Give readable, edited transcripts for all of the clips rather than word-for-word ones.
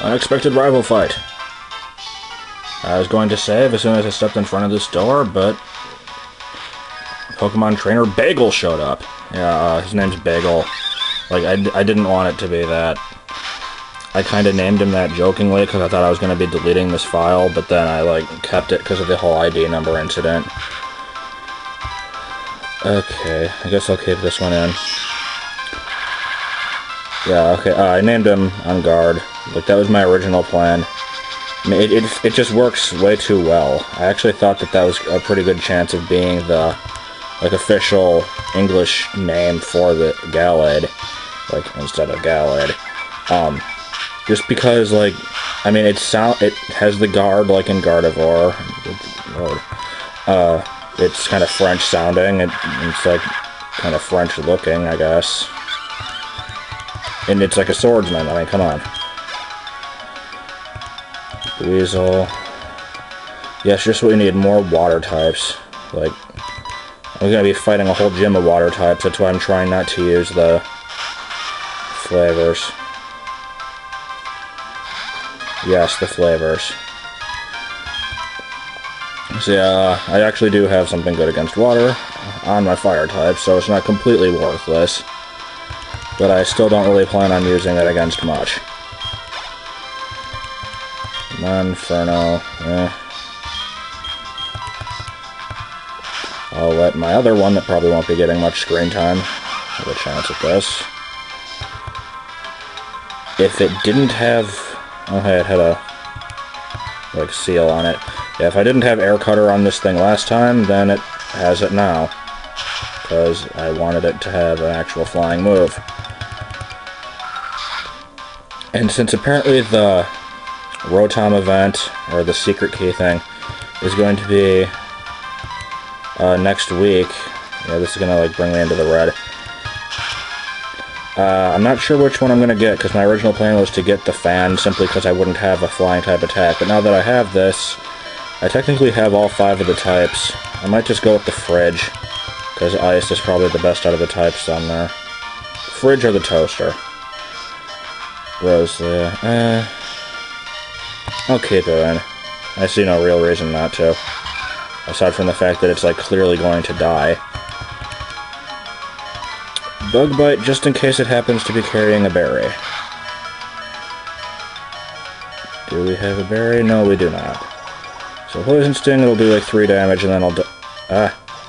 Unexpected rival fight. I was going to save as soon as I stepped in front of this door, but Pokemon trainer Bagel showed up. Yeah, his name's Bagel. Like, I didn't want it to be that. I kind of named him that jokingly because I thought I was going to be deleting this file, but then I, like, kept it because of the whole ID number incident. Okay, I guess I'll keep this one in. Yeah, okay, I named him on guard. Like, that was my original plan. I mean, it just works way too well. I actually thought that that was a pretty good chance of being the, like, official English name for the Gallade. Like, instead of Gallade. Just because, like, I mean, it has the guard, like in Gardevoir. It's kind of French sounding. It's, like, kind of French looking, I guess. And it's like a swordsman. I mean, come on. Weasel. Yes, just what we need. More water types. Like, I'm gonna be fighting a whole gym of water types. That's why I'm trying not to use the flavors. Yes, the flavors. So yeah, I actually do have something good against water on my fire type, so it's not completely worthless. But I still don't really plan on using it against much. Inferno. I'll let my other one that probably won't be getting much screen time have a chance at this. If it didn't have... Oh, hey, it had a, like, seal on it. Yeah, if I didn't have Air Cutter on this thing last time, then it has it now. Because I wanted it to have an actual flying move. And since apparently the Rotom event, or the secret key thing, is going to be next week. Yeah, this is going to, like, bring me into the red. I'm not sure which one I'm going to get, because my original plan was to get the fan, simply because I wouldn't have a flying type attack. But now that I have this, I technically have all 5 of the types. I might just go with the Fridge, because Ice is probably the best out of the types on there. Fridge or the Toaster. Rose there. I'll keep it in. I see no real reason not to. Aside from the fact that it's, like, clearly going to die. Bug Bite, just in case it happens to be carrying a berry. Do we have a berry? No, we do not. So Poison Sting, it'll do, like, 3 damage, and then I'll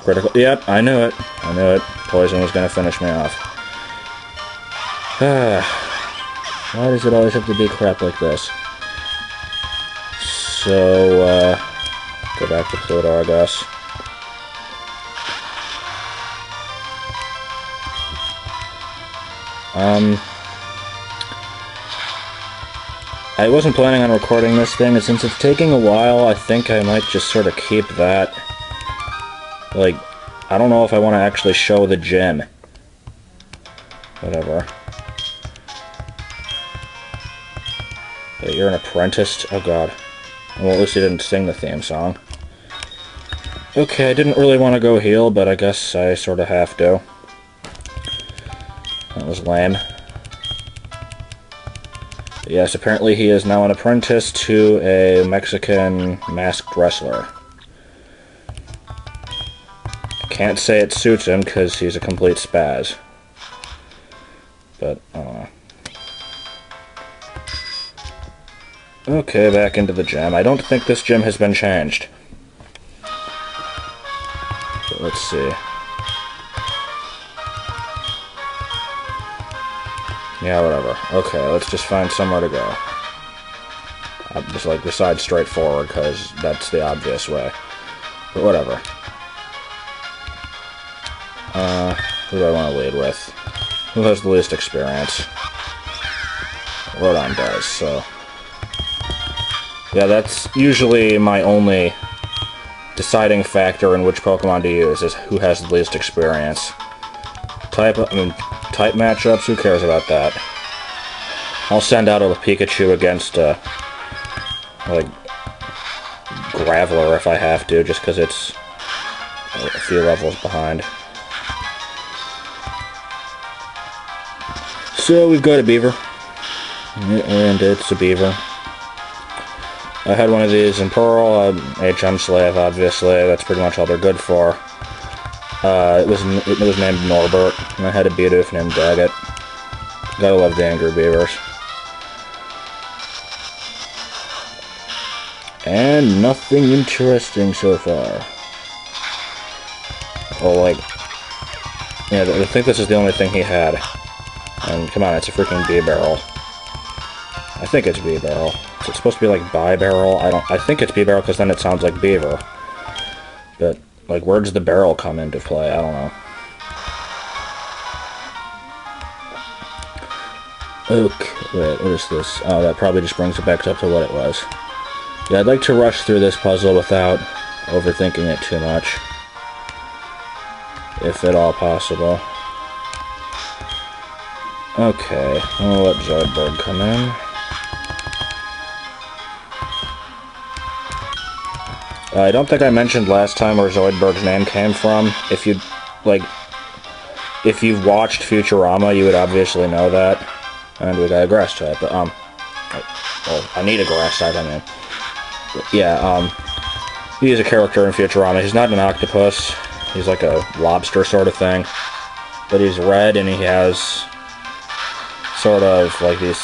critical. Yep, I knew it. I knew it. Poison was gonna finish me off. Why does it always have to be crap like this? So, go back to Pluto, I guess. I wasn't planning on recording this thing, and since it's taking a while, I think I might just sort of keep that. Like, I don't know if I want to actually show the gym. Whatever. But you're an apprentice? Oh god. Well, at least he didn't sing the theme song. Okay, I didn't really want to go heal, but I guess I sort of have to. That was lame. But yes, apparently he is now an apprentice to a Mexican masked wrestler. I can't say it suits him because he's a complete spaz. But, I don't know. Okay, back into the gym. I don't think this gym has been changed. But let's see. Yeah, whatever. Okay, let's just find somewhere to go. I'll just, like, decide straight forward, because that's the obvious way. But whatever. Who do I want to lead with? Who has the least experience? Rodon does, so... Yeah, that's usually my only deciding factor in which Pokemon to use, is who has the least experience. Type matchups, who cares about that? I'll send out a Pikachu against, like, Graveler if I have to, just because it's a few levels behind. So, we've got a Beaver. And it's a beaver. I had one of these in Pearl, HM Slave, obviously. That's pretty much all they're good for. It was named Norbert, and I had a beetooth named Daggett. Gotta love the angry beavers. And nothing interesting so far. Oh, like... yeah, I think this is the only thing he had. And come on, it's a freaking B-barrel. I think it's B-barrel. Is it supposed to be like bi-barrel? I think it's B-barrel because then it sounds like beaver. But, like, where does the barrel come into play? I don't know. Okay, wait, what is this? Oh, that probably just brings it back up to what it was. Yeah, I'd like to rush through this puzzle without overthinking it too much. If at all possible. Okay, I'll let Zoidberg come in. I don't think I mentioned last time where Zoidberg's name came from. If you've watched Futurama, you would obviously know that. And we got a grass type, but, well, I need a grass type, I mean. But yeah, he is a character in Futurama. He's not an octopus. He's like a lobster sort of thing. But he's red, and he has sort of like these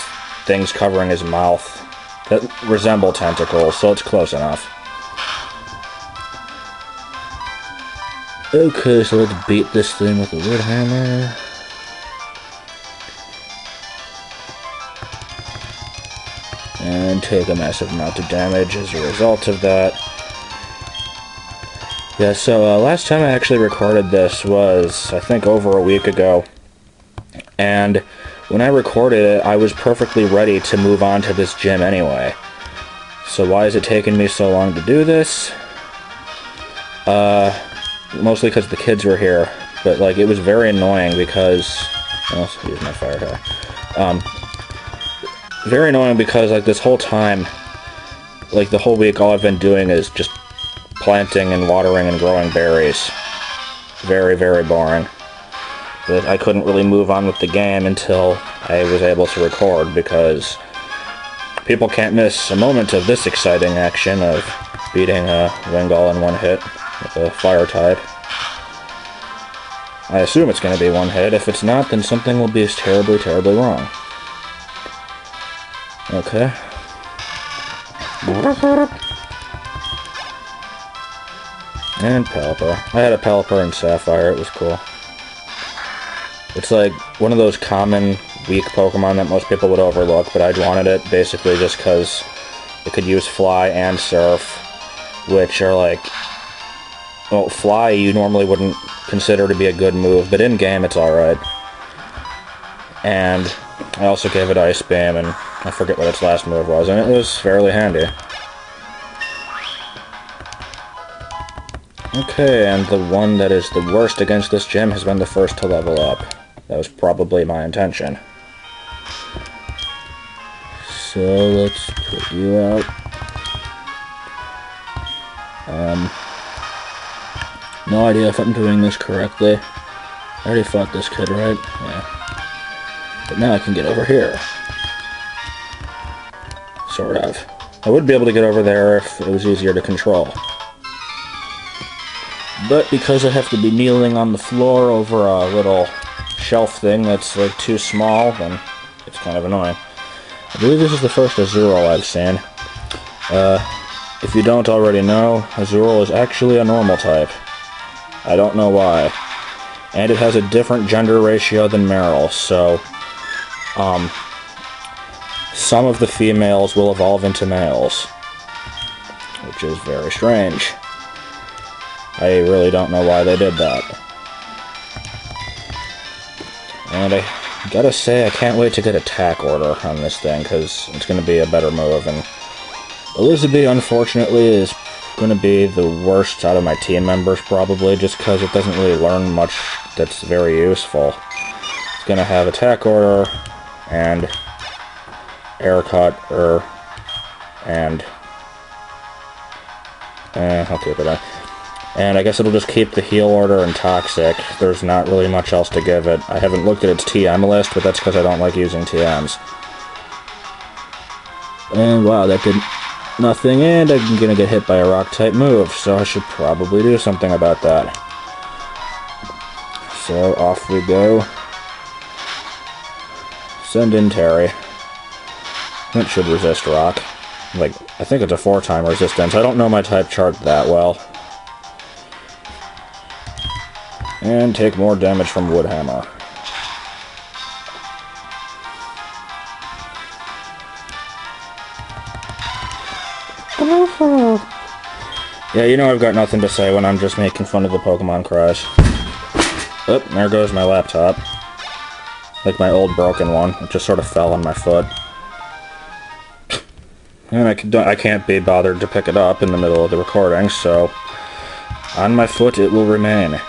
things covering his mouth that resemble tentacles, so it's close enough. Okay, so let's beat this thing with a wood hammer. And take a massive amount of damage as a result of that. Yeah, so last time I actually recorded this was, I think, over a week ago. And when I recorded it, I was perfectly ready to move on to this gym anyway. So why is it taking me so long to do this? Mostly because the kids were here, but like it was very annoying because let's use my fire hair. Very annoying because like this whole time, like the whole week, all I've been doing is just planting and watering and growing berries. Very, very boring. But I couldn't really move on with the game until I was able to record because people can't miss a moment of this exciting action of beating a Wingull in one hit with a fire type. I assume it's going to be one hit. If it's not, then something will be terribly, terribly wrong. Okay. And Pelipper. I had a Pelipper in Sapphire. It was cool. It's like one of those common weak Pokemon that most people would overlook, but I wanted it basically just because it could use Fly and Surf, which are like... well, Fly you normally wouldn't consider to be a good move, but in-game it's alright. And I also gave it Ice Beam, and I forget what its last move was, and it was fairly handy. Okay, and the one that is the worst against this gym has been the first to level up. That was probably my intention. So let's put you out. No idea if I'm doing this correctly. I already fought this kid, right? Yeah. But now I can get over here. Sort of. I would be able to get over there if it was easier to control. But because I have to be kneeling on the floor over a little shelf thing that's like too small, then it's kind of annoying. I believe this is the first Azurill I've seen. If you don't already know, Azurill is actually a normal type. I don't know why. And it has a different gender ratio than Meryl, so some of the females will evolve into males, which is very strange. I really don't know why they did that. And I gotta say, I can't wait to get Attack Order on this thing, because it's going to be a better move, and Elizabeth, unfortunately, is going to be the worst out of my team members, probably, just because it doesn't really learn much that's very useful. It's going to have Attack Order, and Air Cut, and I'll keep it on. And I guess it'll just keep the Heal Order and Toxic. There's not really much else to give it. I haven't looked at its TM list, but that's because I don't like using TMs. And wow, that did nothing, and I'm gonna get hit by a rock-type move, so I should probably do something about that. So off we go. Send in Terry. That should resist rock. Like, I think it's a 4-time resistance. I don't know my type chart that well. And take more damage from Wood Hammer. Yeah, you know I've got nothing to say when I'm just making fun of the Pokemon cries. Oh, there goes my laptop. Like my old broken one. It just sort of fell on my foot. And I can't be bothered to pick it up in the middle of the recording, so on my foot it will remain.